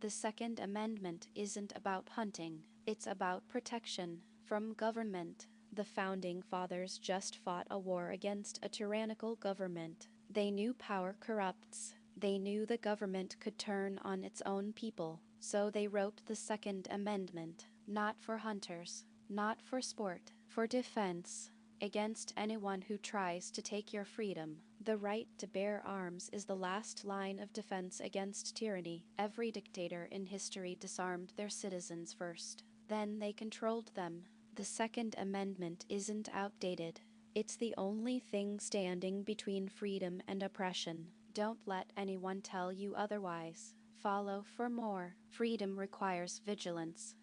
The Second Amendment isn't about hunting, it's about protection from government. The Founding Fathers just fought a war against a tyrannical government. They knew power corrupts. They knew the government could turn on its own people. So they wrote the Second Amendment, not for hunters, not for sport, for defense, against anyone who tries to take your freedom. The right to bear arms is the last line of defense against tyranny. Every dictator in history disarmed their citizens first. Then they controlled them. The Second Amendment isn't outdated. It's the only thing standing between freedom and oppression. Don't let anyone tell you otherwise. Follow for more. Freedom requires vigilance.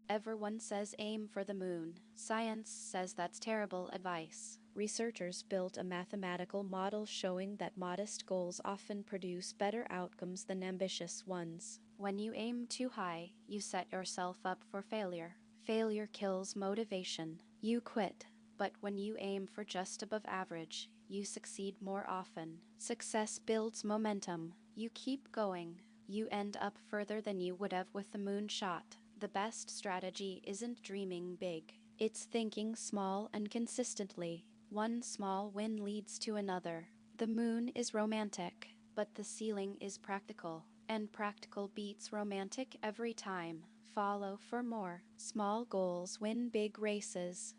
Everyone says aim for the moon. Science says that's terrible advice. Researchers built a mathematical model showing that modest goals often produce better outcomes than ambitious ones. When you aim too high, you set yourself up for failure. Failure kills motivation. You quit. But when you aim for just above average, you succeed more often. Success builds momentum. You keep going. You end up further than you would have with the moonshot. The best strategy isn't dreaming big. It's thinking small and consistently. One small win leads to another. The moon is romantic, but the ceiling is practical. And practical beats romantic every time. Follow for more. Small goals win big races.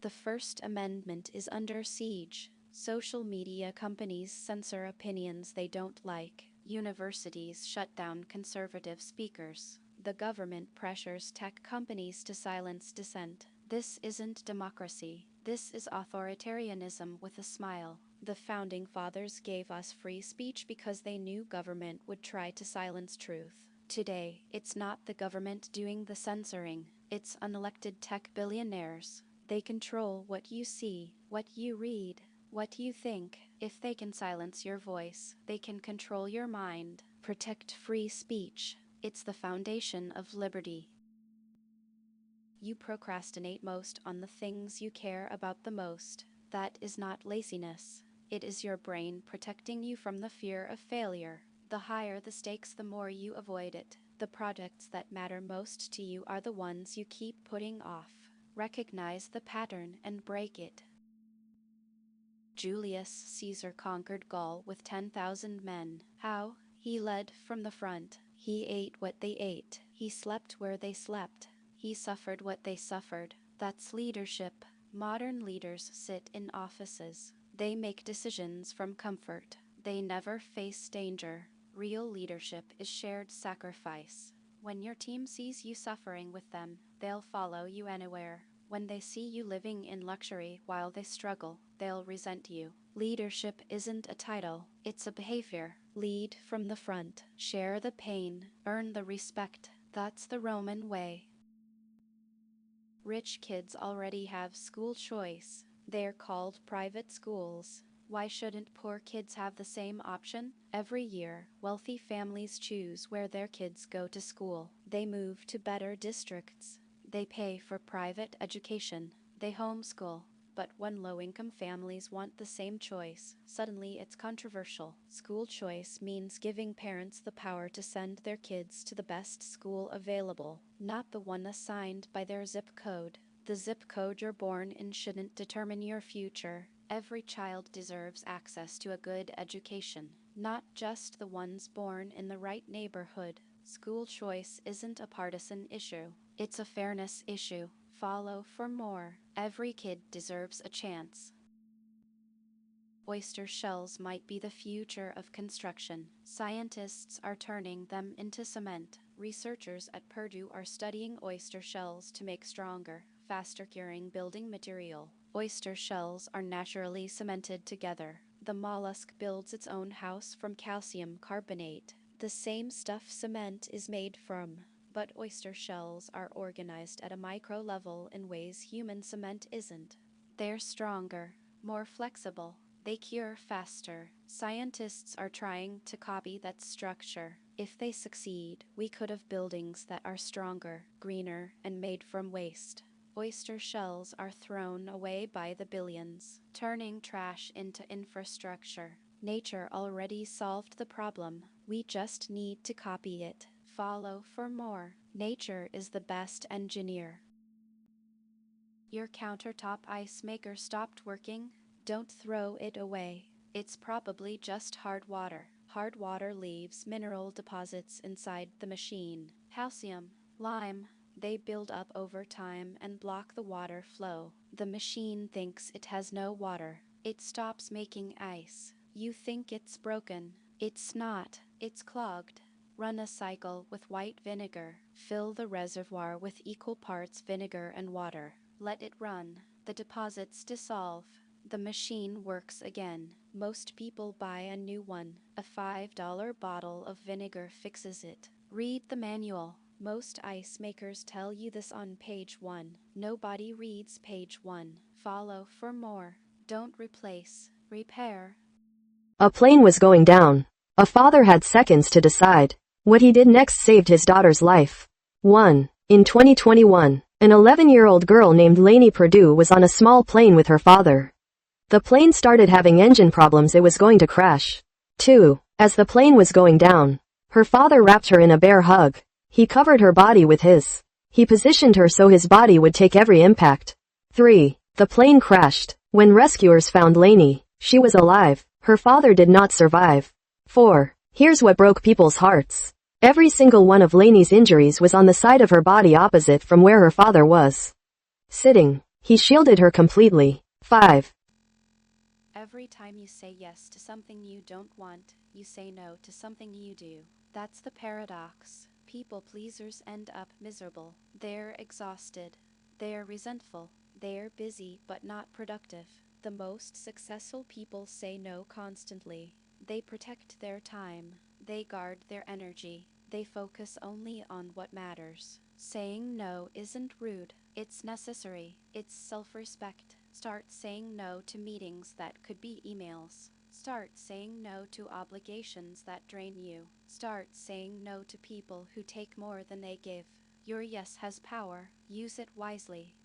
The First Amendment is under siege. Social media companies censor opinions they don't like. Universities shut down conservative speakers. The government pressures tech companies to silence dissent. This isn't democracy. This is authoritarianism with a smile. The Founding Fathers gave us free speech because they knew government would try to silence truth. Today, it's not the government doing the censoring. It's unelected tech billionaires. They control what you see, what you read, what you think. If they can silence your voice, they can control your mind. Protect free speech. It's the foundation of liberty. You procrastinate most on the things you care about the most. That is not laziness. It is your brain protecting you from the fear of failure. The higher the stakes, the more you avoid it. The projects that matter most to you are the ones you keep putting off. Recognize the pattern and break it. Julius Caesar conquered Gaul with 10,000 men. How? He led from the front. He ate what they ate. He slept where they slept. He suffered what they suffered. That's leadership. Modern leaders sit in offices. They make decisions from comfort. They never face danger. Real leadership is shared sacrifice. When your team sees you suffering with them, they'll follow you anywhere. When they see you living in luxury while they struggle, they'll resent you. Leadership isn't a title, it's a behavior. Lead from the front. Share the pain. Earn the respect. That's the Roman way. Rich kids already have school choice. They're called private schools. Why shouldn't poor kids have the same option? Every year, wealthy families choose where their kids go to school. They move to better districts. They pay for private education. They homeschool. But when low-income families want the same choice, suddenly it's controversial. School choice means giving parents the power to send their kids to the best school available, not the one assigned by their zip code. The zip code you're born in shouldn't determine your future. Every child deserves access to a good education, not just the ones born in the right neighborhood. School choice isn't a partisan issue. It's a fairness issue. Follow for more. Every kid deserves a chance. Oyster shells might be the future of construction. Scientists are turning them into cement. Researchers at Purdue are studying oyster shells to make stronger, faster curing building material. Oyster shells are naturally cemented together. The mollusk builds its own house from calcium carbonate, the same stuff cement is made from. But oyster shells are organized at a micro level in ways human cement isn't. They're stronger, more flexible. They cure faster. Scientists are trying to copy that structure. If they succeed, we could have buildings that are stronger, greener, and made from waste. Oyster shells are thrown away by the billions, turning trash into infrastructure. Nature already solved the problem. We just need to copy it. Follow for more. Nature is the best engineer. Your countertop ice maker stopped working? Don't throw it away. It's probably just hard water. Hard water leaves mineral deposits inside the machine. Calcium, lime, they build up over time and block the water flow. The machine thinks it has no water. It stops making ice. You think it's broken. It's not. It's clogged. Run a cycle with white vinegar. Fill the reservoir with equal parts vinegar and water. Let it run. The deposits dissolve. The machine works again. Most people buy a new one. A $5 bottle of vinegar fixes it. Read the manual. Most ice makers tell you this on page 1. Nobody reads page 1. Follow for more. Don't replace. Repair. A plane was going down. A father had seconds to decide. What he did next saved his daughter's life. 1. In 2021, an 11-year-old girl named Lainey Perdue was on a small plane with her father. The plane started having engine problems, it was going to crash. 2. As the plane was going down, her father wrapped her in a bear hug. He covered her body with his. He positioned her so his body would take every impact. 3. The plane crashed. When rescuers found Lainey, she was alive. Her father did not survive. 4. Here's what broke people's hearts. Every single one of Lainey's injuries was on the side of her body opposite from where her father was sitting. He shielded her completely. 5. Every time you say yes to something you don't want, you say no to something you do. That's the paradox. People pleasers end up miserable. They're exhausted. They're resentful. They're busy but not productive. The most successful people say no constantly. They protect their time. They guard their energy. They focus only on what matters. Saying no isn't rude. It's necessary. It's self-respect. Start saying no to meetings that could be emails. Start saying no to obligations that drain you. Start saying no to people who take more than they give. Your yes has power. Use it wisely.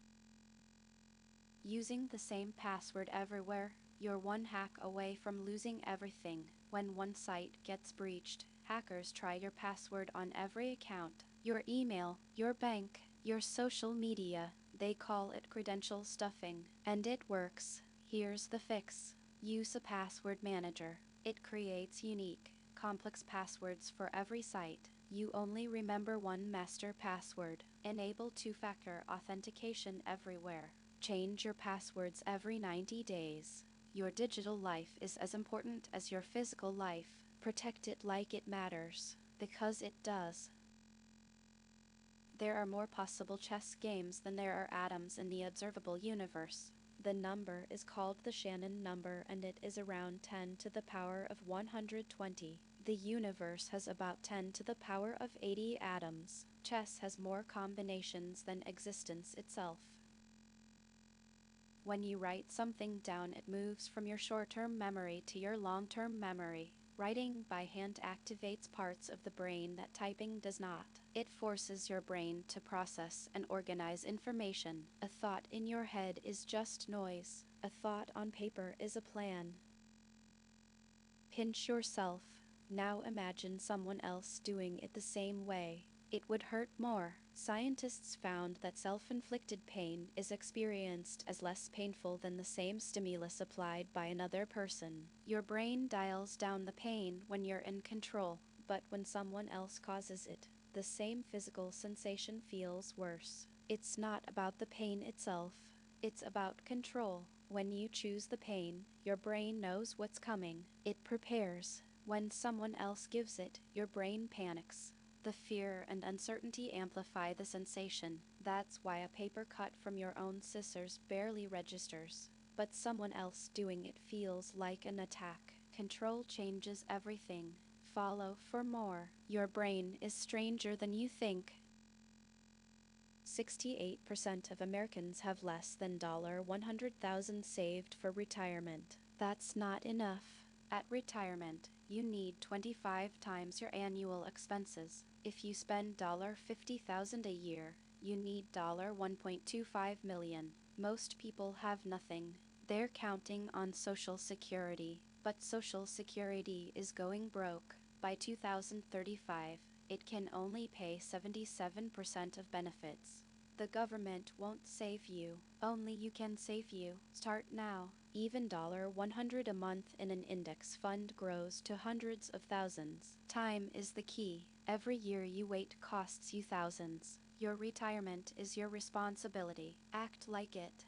Using the same password everywhere, you're one hack away from losing everything. When one site gets breached, hackers try your password on every account. Your email, your bank, your social media. They call it credential stuffing. And it works. Here's the fix. Use a password manager. It creates unique, complex passwords for every site. You only remember one master password. Enable two-factor authentication everywhere. Change your passwords every 90 days. Your digital life is as important as your physical life. Protect it like it matters, because it does. There are more possible chess games than there are atoms in the observable universe. The number is called the Shannon number, and it is around 10 to the power of 120. The universe has about 10 to the power of 80 atoms. Chess has more combinations than existence itself. When you write something down, it moves from your short-term memory to your long-term memory. Writing by hand activates parts of the brain that typing does not. It forces your brain to process and organize information. A thought in your head is just noise. A thought on paper is a plan. Pinch yourself. Now imagine someone else doing it the same way. It would hurt more. Scientists found that self-inflicted pain is experienced as less painful than the same stimulus applied by another person. Your brain dials down the pain when you're in control, but when someone else causes it, the same physical sensation feels worse. It's not about the pain itself. It's about control. When you choose the pain, your brain knows what's coming. It prepares. When someone else gives it, your brain panics. The fear and uncertainty amplify the sensation. That's why a paper cut from your own scissors barely registers. But someone else doing it feels like an attack. Control changes everything. Follow for more. Your brain is stranger than you think. 68% of Americans have less than $100,000 saved for retirement. That's not enough. At retirement, you need 25 times your annual expenses. If you spend $50,000 a year, you need $1.25 million. Most people have nothing. They're counting on Social Security. But Social Security is going broke. By 2035, it can only pay 77% of benefits. The government won't save you. Only you can save you. Start now. Even $100 a month in an index fund grows to hundreds of thousands. Time is the key. Every year you wait costs you thousands. Your retirement is your responsibility. Act like it.